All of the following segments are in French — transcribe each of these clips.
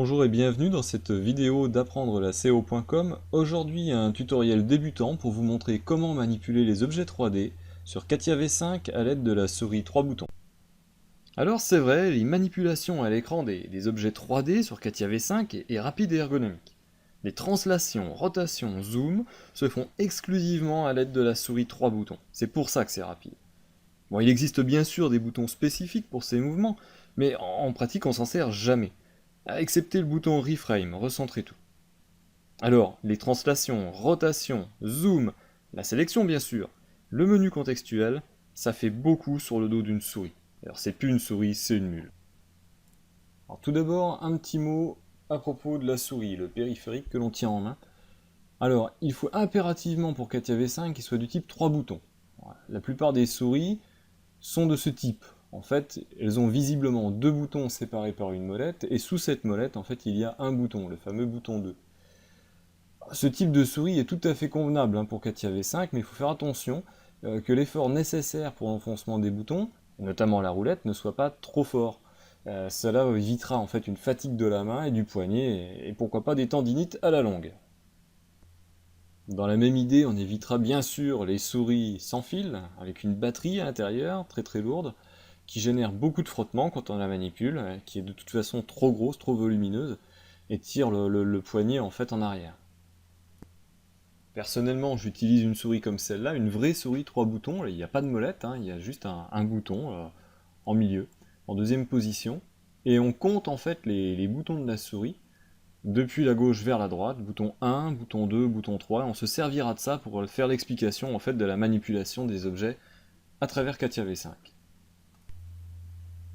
Bonjour et bienvenue dans cette vidéo d'apprendre la SEO.com. Aujourd'hui un tutoriel débutant pour vous montrer comment manipuler les objets 3D sur CATIA V5 à l'aide de la souris 3 boutons. Alors c'est vrai, les manipulations à l'écran des objets 3D sur CATIA V5 est rapide et ergonomique. Les translations, rotations, zoom se font exclusivement à l'aide de la souris 3 boutons. C'est pour ça que c'est rapide. Bon, il existe bien sûr des boutons spécifiques pour ces mouvements, mais en pratique on s'en sert jamais. Excepté le bouton Reframe, recentrer tout. Alors, les translations, rotation, zoom, la sélection bien sûr, le menu contextuel, ça fait beaucoup sur le dos d'une souris. Alors c'est plus une souris, c'est une mule. Alors tout d'abord, un petit mot à propos de la souris, le périphérique que l'on tient en main. Alors, il faut impérativement pour CATIA V5 qu'il soit du type 3 boutons. La plupart des souris sont de ce type. En fait, elles ont visiblement deux boutons séparés par une molette, et sous cette molette, en fait, il y a un bouton, le fameux bouton 2. Ce type de souris est tout à fait convenable pour CATIA V5, mais il faut faire attention que l'effort nécessaire pour l'enfoncement des boutons, notamment la roulette, ne soit pas trop fort. Cela évitera en fait une fatigue de la main et du poignet, et pourquoi pas des tendinites à la longue. Dans la même idée, on évitera bien sûr les souris sans fil, avec une batterie à l'intérieur, très très lourde, qui génère beaucoup de frottement quand on la manipule, qui est de toute façon trop grosse, trop volumineuse, et tire le poignet en fait en arrière. Personnellement, j'utilise une souris comme celle-là, une vraie souris 3 boutons, il n'y a pas de molette, il y a juste un bouton en milieu, en deuxième position, et on compte en fait les boutons de la souris, depuis la gauche vers la droite, bouton 1, bouton 2, bouton 3, et on se servira de ça pour faire l'explication en fait de la manipulation des objets à travers CATIA V5.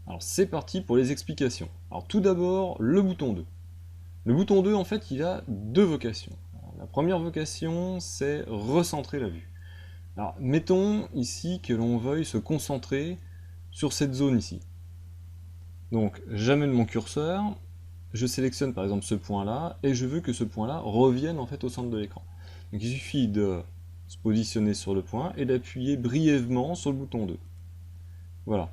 Alors c'est parti pour les explications. Alors tout d'abord, le bouton 2. Le bouton 2, en fait, il a deux vocations. Alors, la première vocation, c'est recentrer la vue. Alors mettons ici que l'on veuille se concentrer sur cette zone ici. Donc j'amène mon curseur, je sélectionne par exemple ce point-là, et je veux que ce point-là revienne en fait au centre de l'écran. Donc il suffit de se positionner sur le point et d'appuyer brièvement sur le bouton 2. Voilà.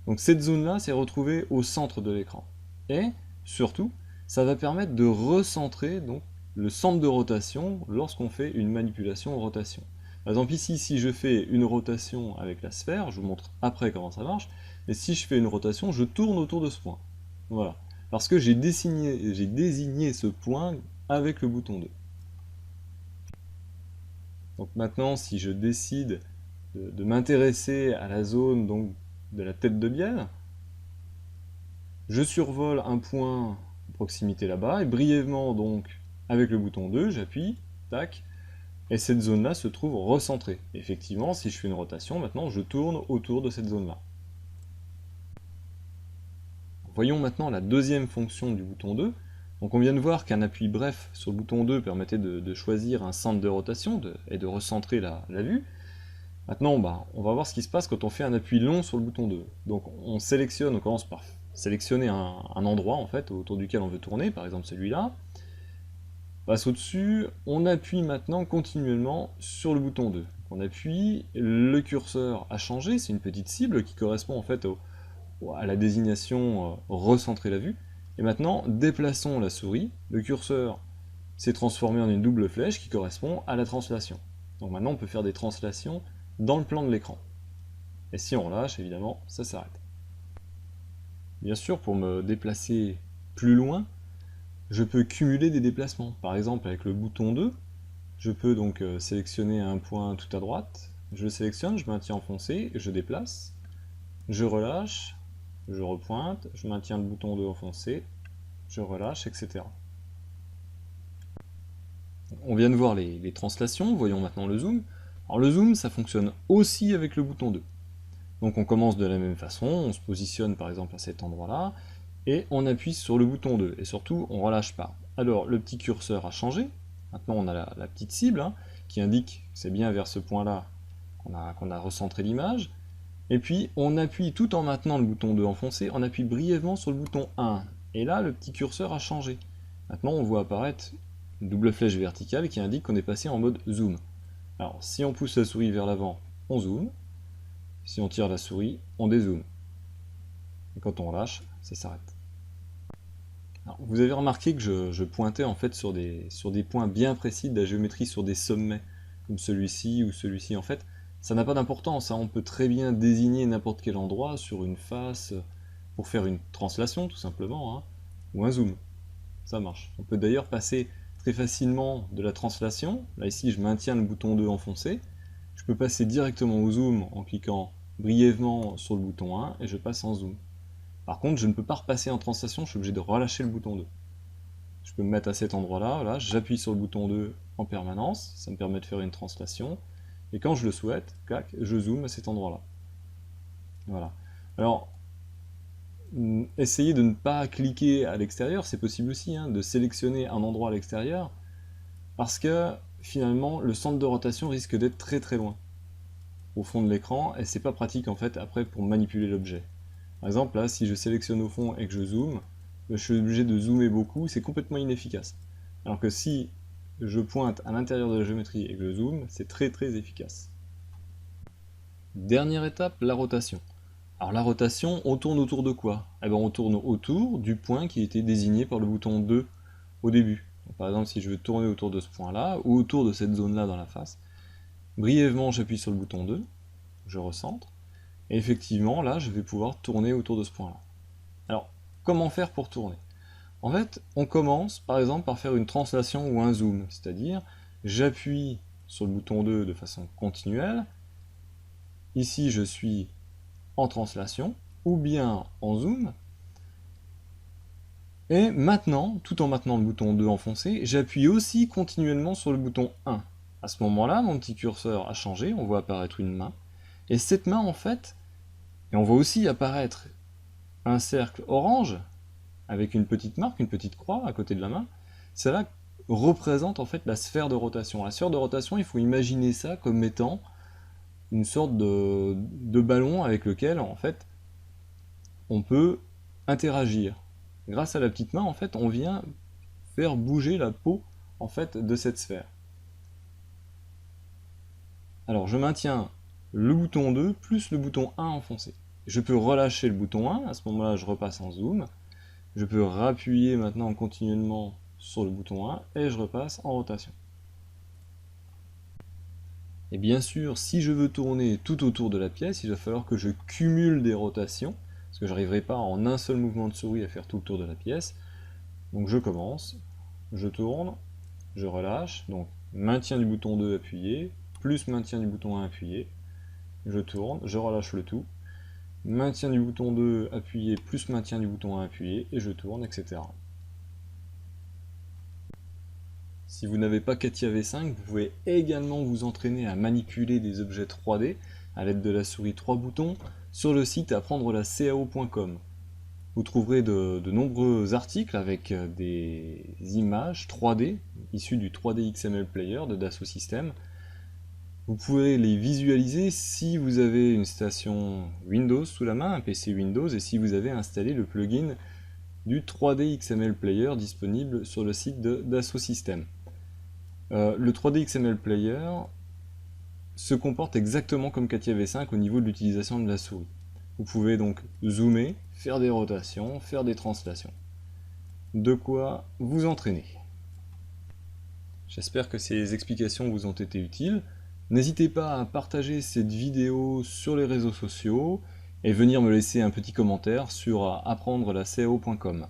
Donc cette zone-là s'est retrouvée au centre de l'écran. Et, surtout, ça va permettre de recentrer donc, le centre de rotation lorsqu'on fait une manipulation en rotation. Par exemple ici, si je fais une rotation avec la sphère, je vous montre après comment ça marche, et si je fais une rotation, je tourne autour de ce point. Voilà. Parce que j'ai désigné ce point avec le bouton 2. Donc maintenant, si je décide de m'intéresser à la zone donc, de la tête de bielle, je survole un point à proximité là-bas, et brièvement donc, avec le bouton 2, j'appuie, tac, et cette zone-là se trouve recentrée. Effectivement, si je fais une rotation, maintenant je tourne autour de cette zone-là. Voyons maintenant la deuxième fonction du bouton 2. Donc on vient de voir qu'un appui bref sur le bouton 2 permettait de choisir un centre de rotation et de recentrer la vue. Maintenant, on va voir ce qui se passe quand on fait un appui long sur le bouton 2. Donc on commence par sélectionner un endroit en fait autour duquel on veut tourner, par exemple celui-là. Passe au-dessus, on appuie maintenant continuellement sur le bouton 2. On appuie, le curseur a changé, c'est une petite cible qui correspond en fait à la désignation recentrer la vue. Et maintenant, déplaçons la souris, le curseur s'est transformé en une double flèche qui correspond à la translation. Donc maintenant on peut faire des translations dans le plan de l'écran. Et si on relâche, évidemment, ça s'arrête. Bien sûr, pour me déplacer plus loin, je peux cumuler des déplacements. Par exemple, avec le bouton 2, je peux donc sélectionner un point tout à droite, je le sélectionne, je maintiens enfoncé, je déplace, je relâche, je repointe, je maintiens le bouton 2 enfoncé, je relâche, etc. On vient de voir les translations, voyons maintenant le zoom. Alors le zoom, ça fonctionne aussi avec le bouton 2. Donc on commence de la même façon, on se positionne par exemple à cet endroit-là, et on appuie sur le bouton 2, et surtout on relâche pas. Alors le petit curseur a changé, maintenant on a la petite cible, qui indique que c'est bien vers ce point-là qu'on a recentré l'image, et puis on appuie, tout en maintenant le bouton 2 enfoncé, on appuie brièvement sur le bouton 1, et là le petit curseur a changé. Maintenant on voit apparaître une double flèche verticale qui indique qu'on est passé en mode zoom. Alors si on pousse la souris vers l'avant, on zoome, si on tire la souris, on dézoome. Et quand on lâche, ça s'arrête. Alors, vous avez remarqué que je pointais en fait sur des points bien précis de la géométrie, sur des sommets, comme celui-ci ou celui-ci. En fait, ça n'a pas d'importance, hein. On peut très bien désigner n'importe quel endroit sur une face pour faire une translation, tout simplement, hein, ou un zoom. Ça marche. On peut d'ailleurs passer très facilement de la translation. Là, ici, je maintiens le bouton 2 enfoncé. Je peux passer directement au zoom en cliquant brièvement sur le bouton 1 et je passe en zoom. Par contre, je ne peux pas repasser en translation, je suis obligé de relâcher le bouton 2. Je peux me mettre à cet endroit-là, là, j'appuie sur le bouton 2 en permanence, ça me permet de faire une translation, et quand je le souhaite, clac, je zoome à cet endroit-là. Voilà. Alors, essayez de ne pas cliquer à l'extérieur, c'est possible aussi, hein, de sélectionner un endroit à l'extérieur, parce que finalement, le centre de rotation risque d'être très très loin au fond de l'écran, et c'est pas pratique en fait après pour manipuler l'objet. Par exemple, là, si je sélectionne au fond et que je zoome, je suis obligé de zoomer beaucoup, c'est complètement inefficace. Alors que si je pointe à l'intérieur de la géométrie et que je zoome, c'est très très efficace. Dernière étape, la rotation. Alors la rotation, on tourne autour de quoi? Eh bien, on tourne autour du point qui a été désigné par le bouton 2 au début. Donc, par exemple, si je veux tourner autour de ce point-là, ou autour de cette zone-là dans la face, brièvement j'appuie sur le bouton 2, je recentre, et effectivement, là, je vais pouvoir tourner autour de ce point-là. Alors, comment faire pour tourner? En fait, on commence, par exemple, par faire une translation ou un zoom, c'est-à-dire, j'appuie sur le bouton 2 de façon continuelle, ici je suis en translation, ou bien en zoom, et maintenant, tout en maintenant le bouton 2 enfoncé, j'appuie aussi continuellement sur le bouton 1. À ce moment-là, mon petit curseur a changé, on voit apparaître une main, et cette main, en fait, et on voit aussi apparaître un cercle orange, avec une petite marque, une petite croix à côté de la main, cela représente en fait la sphère de rotation. La sphère de rotation, il faut imaginer ça comme étant une sorte de ballon avec lequel en fait on peut interagir. Grâce à la petite main, en fait, on vient faire bouger la peau en fait de cette sphère. Alors je maintiens le bouton 2 plus le bouton 1 enfoncé. Je peux relâcher le bouton 1, à ce moment-là je repasse en zoom. Je peux rappuyer maintenant continuellement sur le bouton 1 et je repasse en rotation. Et bien sûr, si je veux tourner tout autour de la pièce, il va falloir que je cumule des rotations, parce que je n'arriverai pas en un seul mouvement de souris à faire tout le tour de la pièce. Donc je commence, je tourne, je relâche, donc maintien du bouton 2 appuyé, plus maintien du bouton 1 appuyé, je tourne, je relâche le tout, maintien du bouton 2 appuyé, plus maintien du bouton 1 appuyé, et je tourne, etc. Si vous n'avez pas CATIA V5, vous pouvez également vous entraîner à manipuler des objets 3D à l'aide de la souris 3 boutons sur le site apprendre-la-cao.com. Vous trouverez de nombreux articles avec des images 3D issues du 3D XML Player de Dassault Systèmes. Vous pourrez les visualiser si vous avez une station Windows sous la main, un PC Windows, et si vous avez installé le plugin du 3D XML Player disponible sur le site de Dassault Systèmes. Le 3D XML Player se comporte exactement comme CATIA V5 au niveau de l'utilisation de la souris. Vous pouvez donc zoomer, faire des rotations, faire des translations. De quoi vous entraîner. J'espère que ces explications vous ont été utiles. N'hésitez pas à partager cette vidéo sur les réseaux sociaux et venir me laisser un petit commentaire sur apprendre-la-cao.com.